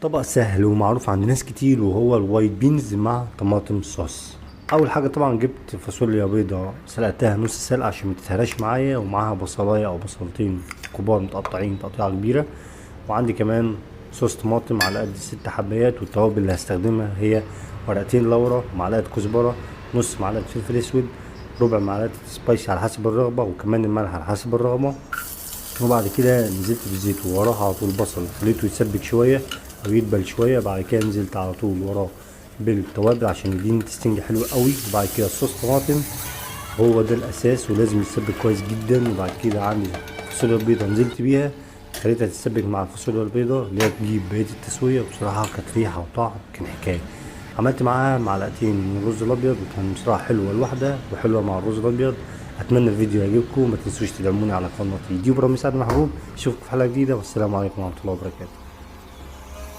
طبق سهل ومعروف عند ناس كتير، وهو الوايت بينز مع طماطم صوص. اول حاجه طبعا جبت فاصوليا بيضه سلقتها نص سلقه عشان ما تتهراش معايا، ومعاها بصلايه او بصلتين كبار متقطعين تقطيعه كبيره، وعندي كمان صوص طماطم على قد 6 حبايات. والتوابل اللي هستخدمها هي ورقتين لورا، معلقه كزبره، نص معلقه فلفل اسود، ربع معلقه سبايسي على حسب الرغبه، وكمان الملح على حسب الرغبه. وبعد كده نزلت بالزيت، ووراه على طول البصل خليته يتسبك شويه او يدبل شويه. بعد كده نزلت على طول وراه بالتوابل عشان يديني تستنج حلو قوي. وبعد كده الصوص طماطم، هو ده الاساس ولازم يتسبك كويس جدا. وبعد كده عندي الفاصوليا البيضاء نزلت بيها، خليتها تتسبك مع الفاصوليا البيضاء اللي هي تجيب بقيه التسويه. وبصراحه كانت ريحه وطعم كان حكايه. عملت معاها معلقتين من الرز الابيض، وكان بصراحه حلوه لوحدها وحلوه مع الرز الابيض. اتمنى الفيديو يعجبكم، ما تنسوش تدعموني على قناتي دي برامج سعد محبوب. اشوفكم في حلقه جديده، والسلام عليكم ورحمه الله وبركاته.